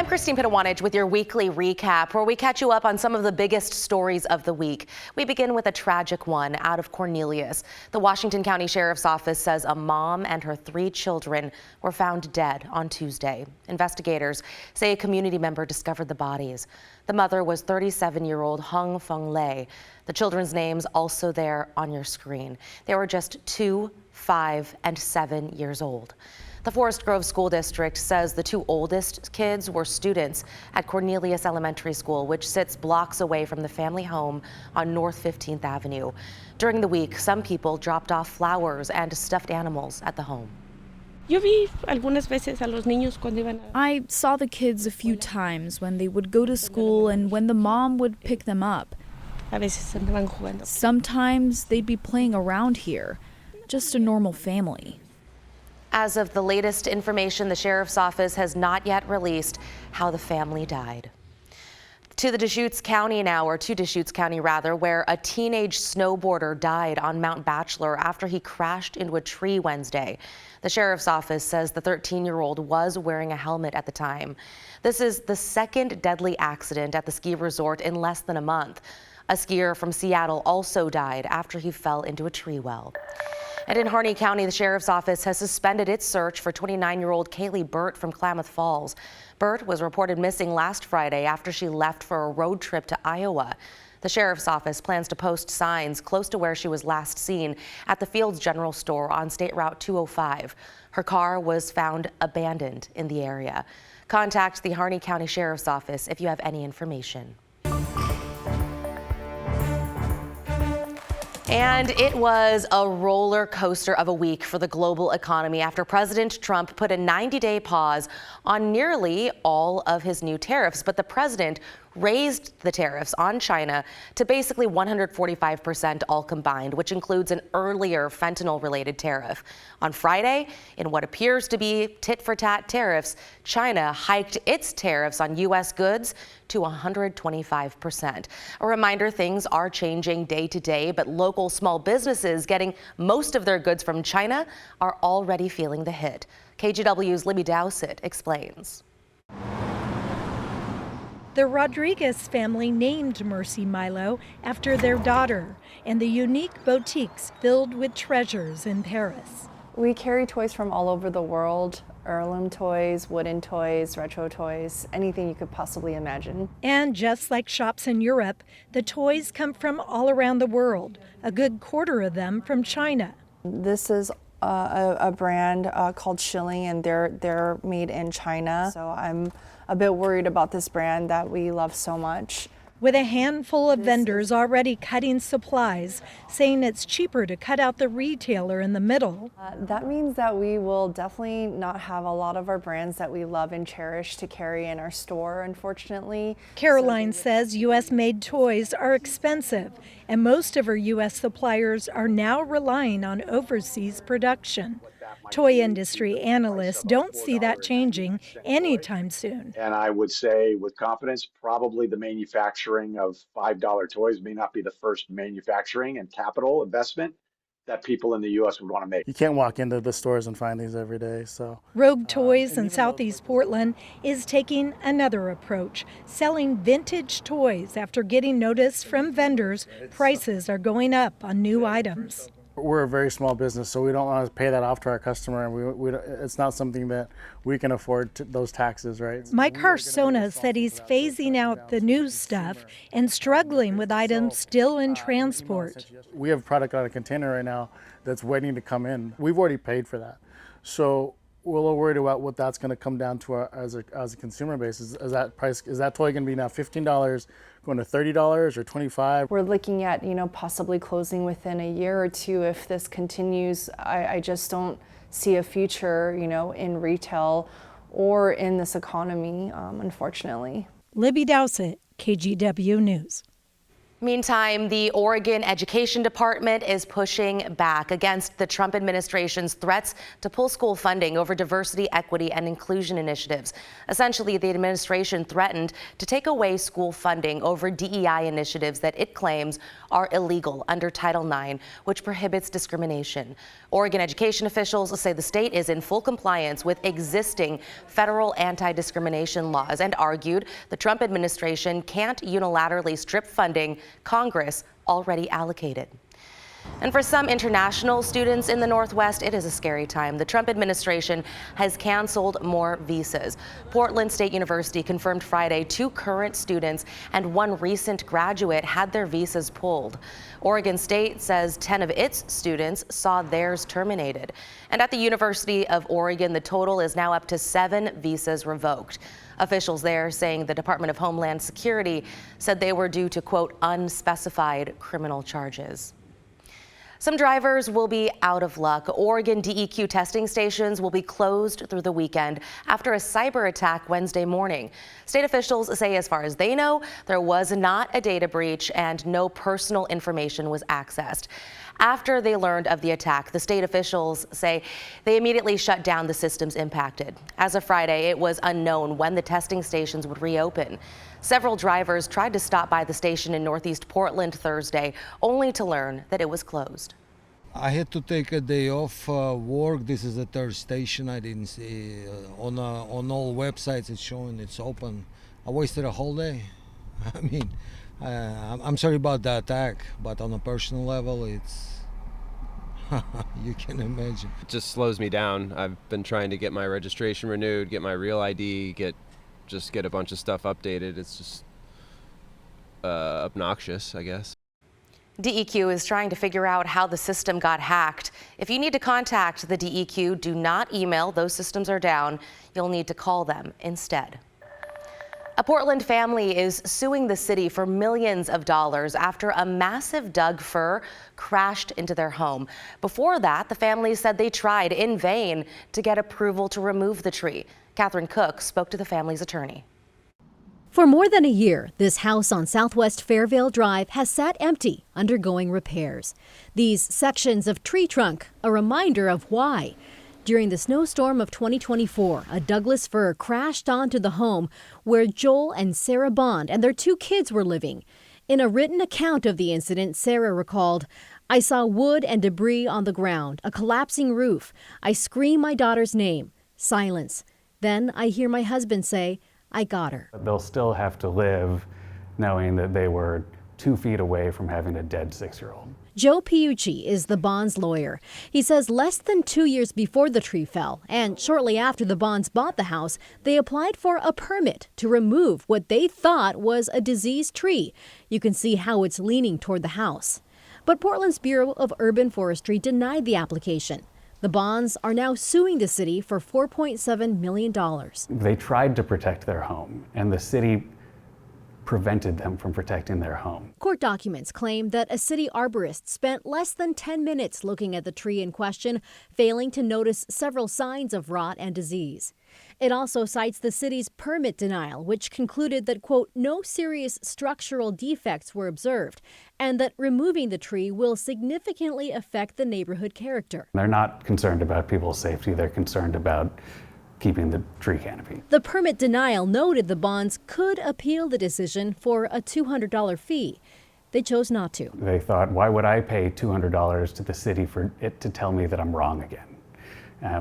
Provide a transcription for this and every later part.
Christine Pitawanich with your weekly recap, where we catch you up on some of the biggest stories of the week. We begin with a tragic one out of Cornelius. The Washington County Sheriff's Office says a mom and her 3 children were found dead on Tuesday. Investigators say a community member discovered the bodies. The mother was 37-year-old Hung Feng Lei. The children's names also there on your screen. They were just 2, 5, and 7 years old. The Forest Grove School District says the 2 oldest kids were students at Cornelius Elementary School, which sits blocks away from the family home on North 15th Avenue. During the week, some people dropped off flowers and stuffed animals at the home. I saw the kids a few times when they would go to school and when the mom would pick them up. Sometimes they'd be playing around here, just a normal family. As of the latest information, the Sheriff's Office has not yet released how the family died. To Deschutes County now, or to Deschutes County rather, where a teenage snowboarder died on Mount Bachelor after he crashed into a tree Wednesday. The Sheriff's Office says the 13-year-old was wearing a helmet at the time. This is the second deadly accident at the ski resort in less than a month. A skier from Seattle also died after he fell into a tree well. And in Harney County, the Sheriff's Office has suspended its search for 29-year-old Kaylee Burt from Klamath Falls. Burt was reported missing last Friday after she left for a road trip to Iowa. The Sheriff's Office plans to post signs close to where she was last seen at the Fields General Store on State Route 205. Her car was found abandoned in the area. Contact the Harney County Sheriff's Office if you have any information. And it was a roller coaster of a week for the global economy after President Trump put a 90-day pause on nearly all of his new tariffs. But the president raised the tariffs on China to basically 145% all combined, which includes an earlier fentanyl-related tariff. On Friday, in what appears to be tit-for-tat tariffs, China hiked its tariffs on U.S. goods to 125%. A reminder, things are changing day to day, but local small businesses getting most of their goods from China are already feeling the hit. KGW's Libby Dowsett explains. The Rodriguez family named Mercy Milo after their daughter and the unique boutiques filled with treasures in Paris. We carry toys from all over the world, heirloom toys, wooden toys, retro toys, anything you could possibly imagine. And just like shops in Europe, the toys come from all around the world, a good quarter of them from China. This is a brand called Shilling, and they're made in China. So I'm a bit worried about this brand that we love so much. With a handful of vendors already cutting supplies, saying it's cheaper to cut out the retailer in the middle. That means that we will definitely not have a lot of our brands that we love and cherish to carry in our store, unfortunately. Caroline says U.S.-made toys are expensive, and most of her U.S. suppliers are now relying on overseas production. Toy industry analysts don't see that changing anytime soon. And I would say with confidence, probably the manufacturing of $5 toys may not be the first manufacturing and capital investment that people in the U.S. would want to make. You can't walk into the stores and find these every day. So Rogue Toys in Southeast Portland is taking another approach, selling vintage toys after getting notice from vendors prices are going up on new items. we're a very small business, so we don't want to pay that off to our customer, and it's not something that we can afford those taxes, right? Mike Harsona said he's phasing out the new stuff and struggling with items still in transport. We have product on a container right now that's waiting to come in. We've already paid for that, so we're a little worried about what that's going to come down to as a consumer base. Is that toy going to be now $15, going to $30 or $25? We're looking at, possibly closing within a year or two if this continues. I just don't see a future, in retail or in this economy, unfortunately. Libby Dowsett, KGW News. Meantime, the Oregon Education Department is pushing back against the Trump administration's threats to pull school funding over diversity, equity, and inclusion initiatives. Essentially, the administration threatened to take away school funding over DEI initiatives that it claims are illegal under Title IX, which prohibits discrimination. Oregon education officials say the state is in full compliance with existing federal anti-discrimination laws and argued the Trump administration can't unilaterally strip funding Congress already allocated. And for some international students in the Northwest, it is a scary time. The Trump administration has canceled more visas. Portland State University confirmed Friday 2 current students and 1 recent graduate had their visas pulled. Oregon State says 10 of its students saw theirs terminated. And at the University of Oregon, the total is now up to 7 visas revoked. Officials there saying the Department of Homeland Security said they were due to, quote, unspecified criminal charges. Some drivers will be out of luck. Oregon DEQ testing stations will be closed through the weekend after a cyber attack Wednesday morning. State officials say as far as they know, there was not a data breach and no personal information was accessed. After they learned of the attack, the state officials say they immediately shut down the systems impacted. As of Friday, it was unknown when the testing stations would reopen. Several drivers tried to stop by the station in Northeast Portland Thursday, only to learn that it was closed. I had to take a day off work. This is the 3rd station. I didn't see on all websites it's showing it's open. I wasted a whole day. I mean, I'm sorry about the attack, but on a personal level, it's you can imagine. It just slows me down. I've been trying to get my registration renewed, get my real ID, get a bunch of stuff updated. It's just obnoxious, I guess. DEQ is trying to figure out how the system got hacked. If you need to contact the DEQ, do not email. Those systems are down. You'll need to call them instead. A Portland family is suing the city for millions of dollars after a massive Doug fir crashed into their home. Before that, the family said they tried in vain to get approval to remove the tree. Catherine Cook spoke to the family's attorney. For more than a year, this house on Southwest Fairvale Drive has sat empty, undergoing repairs. These sections of tree trunk, a reminder of why. During the snowstorm of 2024, a Douglas fir crashed onto the home where Joel and Sarah Bond and their 2 kids were living. In a written account of the incident, Sarah recalled, "I saw wood and debris on the ground, a collapsing roof. I scream my daughter's name. Silence. Then I hear my husband say, 'I got her.'" They'll still have to live knowing that they were 2 feet away from having a dead 6-year-old. Joe Piucci is the Bonds lawyer. He says less than 2 years before the tree fell, and shortly after the Bonds bought the house, they applied for a permit to remove what they thought was a diseased tree. You can see how it's leaning toward the house. But Portland's Bureau of Urban Forestry denied the application. The Bonds are now suing the city for $4.7 million. They tried to protect their home, and the city prevented them from protecting their home. Court documents claim that a city arborist spent less than 10 minutes looking at the tree in question, failing to notice several signs of rot and disease. It also cites the city's permit denial, which concluded that, quote, no serious structural defects were observed, and that removing the tree will significantly affect the neighborhood character. They're not concerned about people's safety, they're concerned about keeping the tree canopy. The permit denial noted the Bonds could appeal the decision for a $200 fee. They chose not to. They thought, why would I pay $200 to the city for it to tell me that I'm wrong again?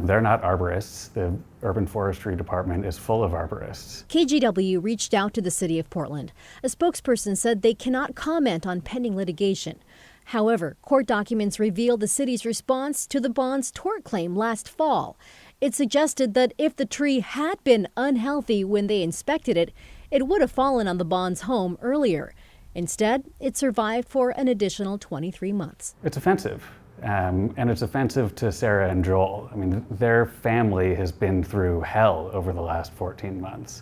They're not arborists. The Urban Forestry Department is full of arborists. KGW reached out to the city of Portland. A spokesperson said they cannot comment on pending litigation. However, court documents reveal the city's response to the Bonds' tort claim last fall. It suggested that if the tree had been unhealthy when they inspected it, it would have fallen on the Bonds' home earlier. Instead, it survived for an additional 23 months. It's offensive, and it's offensive to Sarah and Joel. I mean, their family has been through hell over the last 14 months.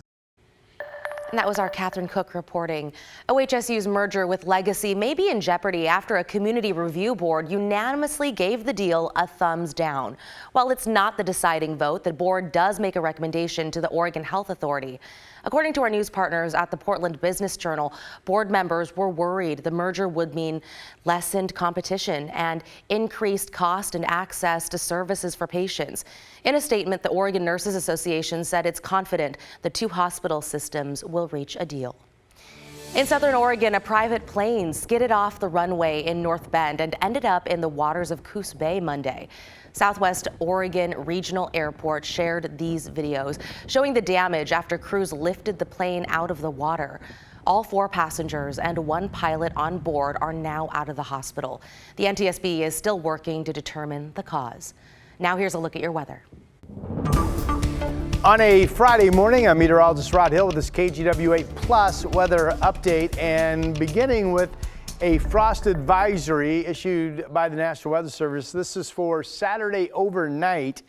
And that was our Catherine Cook reporting. OHSU's merger with Legacy may be in jeopardy after a community review board unanimously gave the deal a thumbs down. While it's not the deciding vote, the board does make a recommendation to the Oregon Health Authority. According to our news partners at the Portland Business Journal, board members were worried the merger would mean lessened competition and increased cost and access to services for patients. In a statement, the Oregon Nurses Association said it's confident the two hospital systems will reach a deal. In Southern Oregon, a private plane skidded off the runway in North Bend and ended up in the waters of Coos Bay Monday. Southwest Oregon Regional Airport shared these videos showing the damage after crews lifted the plane out of the water. All 4 passengers and 1 pilot on board are now out of the hospital. The NTSB is still working to determine the cause. Now here's a look at your weather. On a Friday morning, I'm meteorologist Rod Hill with this KGW8 Plus weather update, and beginning with a frost advisory issued by the National Weather Service. This is for Saturday overnight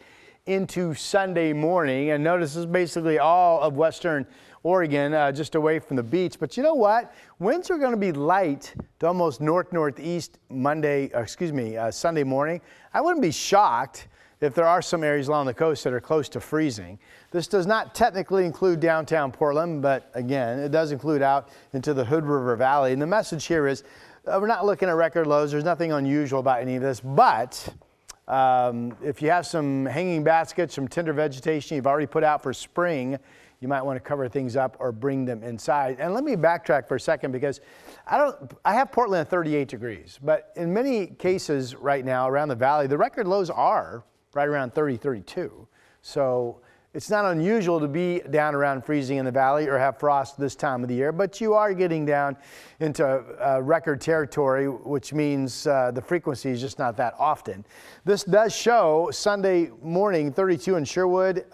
into Sunday morning, and notice this is basically all of western Oregon, just away from the beach. But you know what? Winds are going to be light to almost northeast Sunday morning. I wouldn't be shocked if there are some areas along the coast that are close to freezing. This does not technically include downtown Portland, but again, it does include out into the Hood River Valley. And the message here is we're not looking at record lows. There's nothing unusual about any of this, but if you have some hanging baskets, some tender vegetation you've already put out for spring, you might want to cover things up or bring them inside. And let me backtrack for a second, because I have Portland at 38 degrees, but in many cases right now around the valley, the record lows are right around 30, 32. So it's not unusual to be down around freezing in the valley or have frost this time of the year, but you are getting down into record territory, which means the frequency is just not that often. This does show Sunday morning 32 in Sherwood,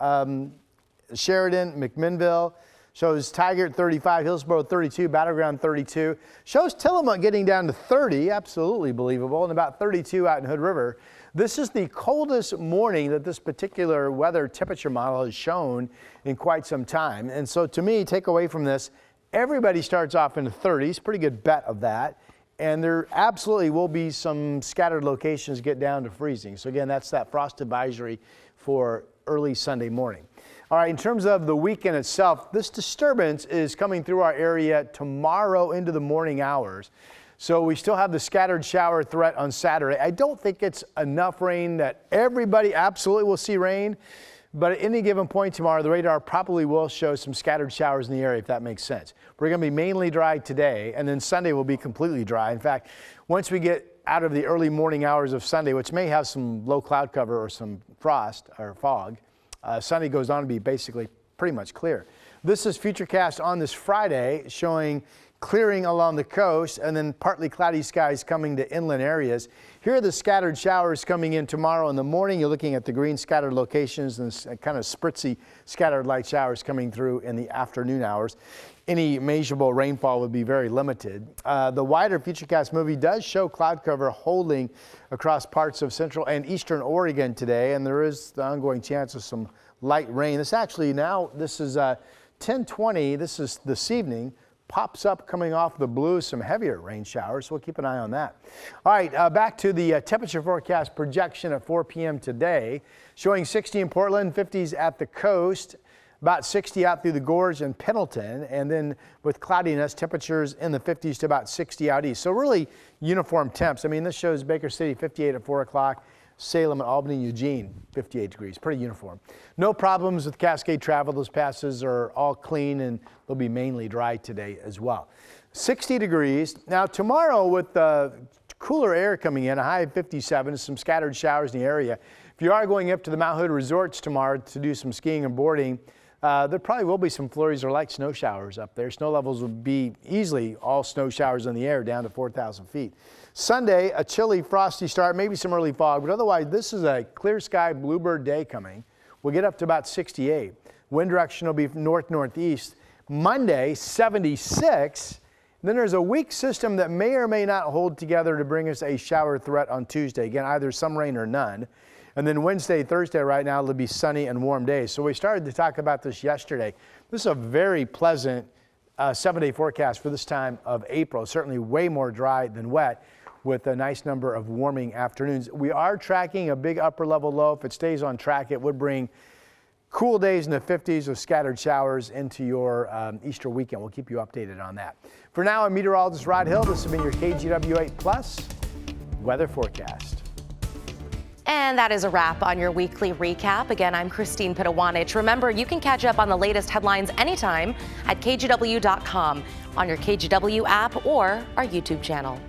Sheridan, McMinnville, shows Tigard 35, Hillsborough 32, Battleground 32, shows Tillamook getting down to 30, absolutely believable, and about 32 out in Hood River. This is the coldest morning that this particular weather temperature model has shown in quite some time. And so to me, take away from this, everybody starts off in the 30s, pretty good bet of that. And there absolutely will be some scattered locations get down to freezing. So again, that's that frost advisory for early Sunday morning. All right, in terms of the weekend itself, this disturbance is coming through our area tomorrow into the morning hours. So we still have the scattered shower threat on Saturday. I don't think it's enough rain that everybody absolutely will see rain, but at any given point tomorrow, the radar probably will show some scattered showers in the area, if that makes sense. We're going to be mainly dry today, and then Sunday will be completely dry. In fact, once we get out of the early morning hours of Sunday, which may have some low cloud cover or some frost or fog, Sunday goes on to be basically pretty much clear. This is Futurecast on this Friday, showing clearing along the coast and then partly cloudy skies coming to inland areas. Here are the scattered showers coming in tomorrow in the morning. You're looking at the green scattered locations and kind of spritzy scattered light showers coming through in the afternoon hours. Any measurable rainfall would be very limited. The wider Futurecast movie does show cloud cover holding across parts of central and eastern Oregon today, and there is the ongoing chance of some light rain. This actually now, this is 10:20, this is this evening, pops up coming off the blue, some heavier rain showers, so we'll keep an eye on that. All right, back to the temperature forecast projection at 4 p.m. today, showing 60 in Portland, 50s at the coast, about 60 out through the Gorge and Pendleton, and then with cloudiness, temperatures in the 50s to about 60 out east. So really uniform temps. I mean, this shows Baker City 58 at 4 o'clock, Salem and Albany, Eugene, 58 degrees, pretty uniform. No problems with Cascade travel. Those passes are all clean and they'll be mainly dry today as well. 60 degrees. Now tomorrow with the cooler air coming in, a high of 57, some scattered showers in the area. If you are going up to the Mount Hood resorts tomorrow to do some skiing and boarding, there probably will be some flurries or light snow showers up there. Snow levels will be easily all snow showers in the air down to 4,000 feet. Sunday, a chilly, frosty start, maybe some early fog, but otherwise this is a clear sky bluebird day coming. We'll get up to about 68. Wind direction will be north-northeast. Monday, 76. Then there's a weak system that may or may not hold together to bring us a shower threat on Tuesday. Again, either some rain or none. And then Wednesday, Thursday right now, it'll be sunny and warm days. So we started to talk about this yesterday. This is a very pleasant 7-day forecast for this time of April. Certainly way more dry than wet, with a nice number of warming afternoons. We are tracking a big upper level low. If it stays on track, it would bring cool days in the 50s with scattered showers into your Easter weekend. We'll keep you updated on that. For now, I'm meteorologist Rod Hill. This has been your KGW8 Plus weather forecast. And that is a wrap on your weekly recap. Again, I'm Christine Pitawanich. Remember, you can catch up on the latest headlines anytime at kgw.com, on your KGW app, or our YouTube channel.